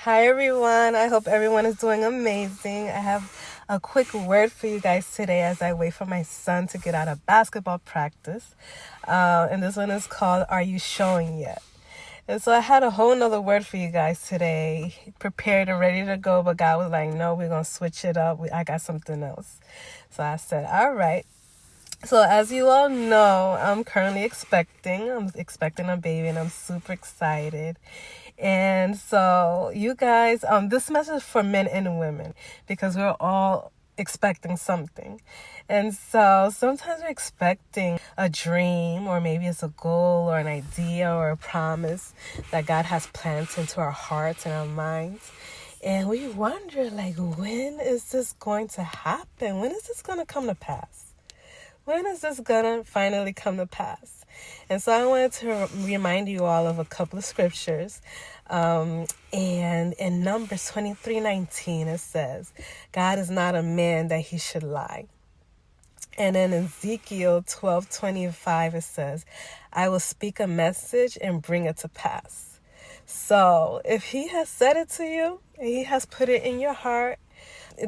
Hi everyone, I hope everyone is doing amazing. I have a quick word for you guys today as I wait for my son to get out of basketball practice. And this one is called, Are You Showing Yet? And so I had a whole nother word for you guys today, prepared and ready to go, but God was like, no, we're going to switch it up. I got something else. So I said, all right. So as you all know, I'm currently expecting. I'm expecting a baby and I'm super excited. And so you guys, this message is for men and women because we're all expecting something. And so sometimes we're expecting a dream, or maybe it's a goal or an idea or a promise that God has planted into our hearts and our minds. And we wonder, like, when is this going to happen? When is this going to come to pass? When is this gonna finally come to pass? And so I wanted to remind you all of a couple of scriptures. And in Numbers 23:19, it says, God is not a man that he should lie. And in Ezekiel 12:25, it says, I will speak a message and bring it to pass. So if he has said it to you, and he has put it in your heart,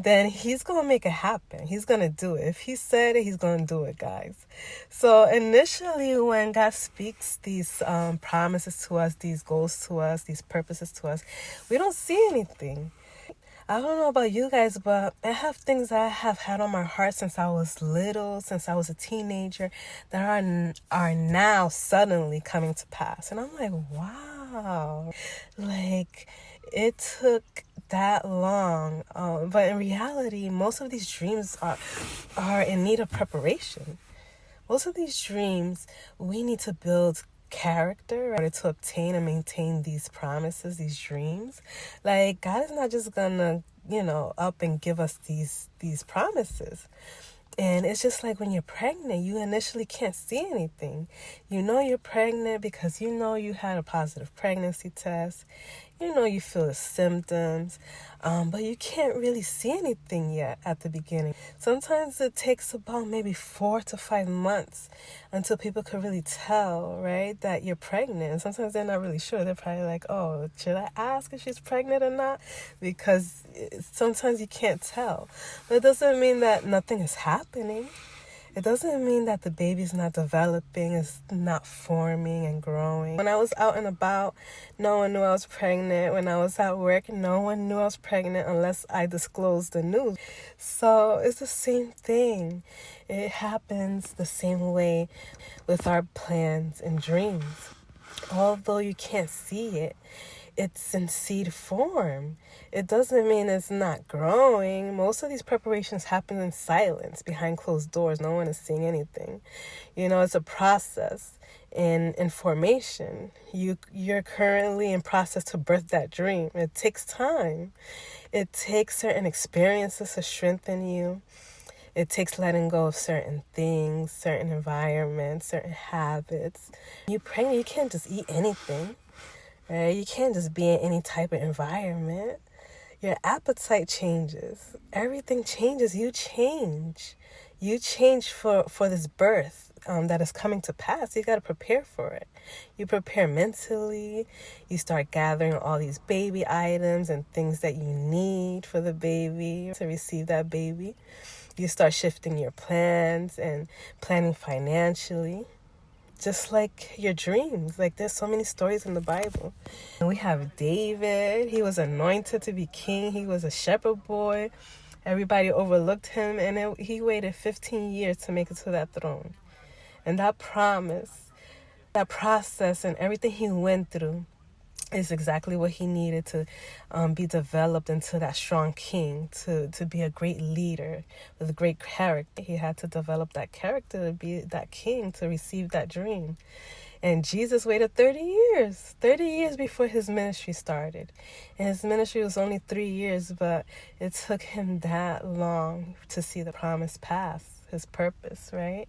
then he's going to make it happen. He's going to do it. If he said it, he's going to do it, guys. So initially, when God speaks these promises to us, these goals to us, these purposes to us, we don't see anything. I don't know about you guys, but I have things that I have had on my heart since I was little, since I was a teenager, that are now suddenly coming to pass. And I'm like, wow. Like, it took that long, but in reality, most of these dreams are in need of preparation. Most of these dreams, we need to build character in order to obtain and maintain these promises, these dreams. Like, God is not just gonna, up and give us these promises. And it's just like when you're pregnant, you initially can't see anything. You know you're pregnant because you know you had a positive pregnancy test. You know you feel the symptoms, but you can't really see anything yet at the beginning. Sometimes it takes about maybe 4 to 5 months until people can really tell, right, that you're pregnant. And sometimes they're not really sure. They're probably like, oh, should I ask if she's pregnant or not? Because sometimes you can't tell. But it doesn't mean that nothing is happening. It doesn't mean that the baby's not developing, it's not forming and growing. When I was out and about, no one knew I was pregnant. When I was at work, no one knew I was pregnant unless I disclosed the news. So it's the same thing. It happens the same way with our plans and dreams. Although you can't see it, it's in seed form. It doesn't mean it's not growing. Most of these preparations happen in silence, behind closed doors. No one is seeing anything. It's a process in formation. You're currently in process to birth that dream. It takes time. It takes certain experiences to strengthen you. It takes letting go of certain things, certain environments, certain habits. You're pregnant, you can't just eat anything. Right? You can't just be in any type of environment. Your appetite changes. Everything changes. You change. You change for this birth that is coming to pass. You got to prepare for it. You prepare mentally. You start gathering all these baby items and things that you need for the baby to receive that baby. You start shifting your plans and planning financially. Just like your dreams. Like, there's so many stories in the Bible. And we have David. He was anointed to be king. He was a shepherd boy. Everybody overlooked him. And he waited 15 years to make it to that throne. And that promise, that process, and everything he went through is exactly what he needed to be developed into that strong king, to be a great leader with great character. He had to develop that character to be that king, to receive that dream. And Jesus waited 30 years before his ministry started. And his ministry was only 3 years, but it took him that long to see the promise pass, his purpose, right?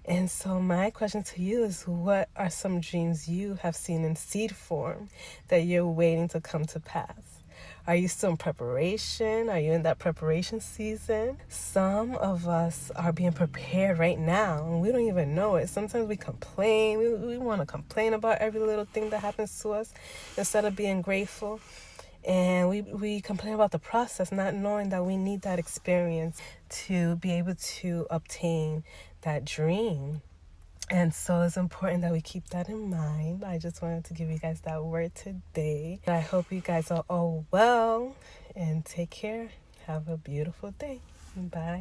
And so my question to you is, what are some dreams you have seen in seed form that you're waiting to come to pass? Are you still in preparation? Are you in that preparation season? Some of us are being prepared right now, and we don't even know it. Sometimes we complain. We want to complain about every little thing that happens to us instead of being grateful. And we complain about the process, not knowing that we need that experience to be able to obtain that dream. And so it's important that we keep that in mind. I just wanted to give you guys that word today. I hope you guys are all well and take care. Have a beautiful day. Bye.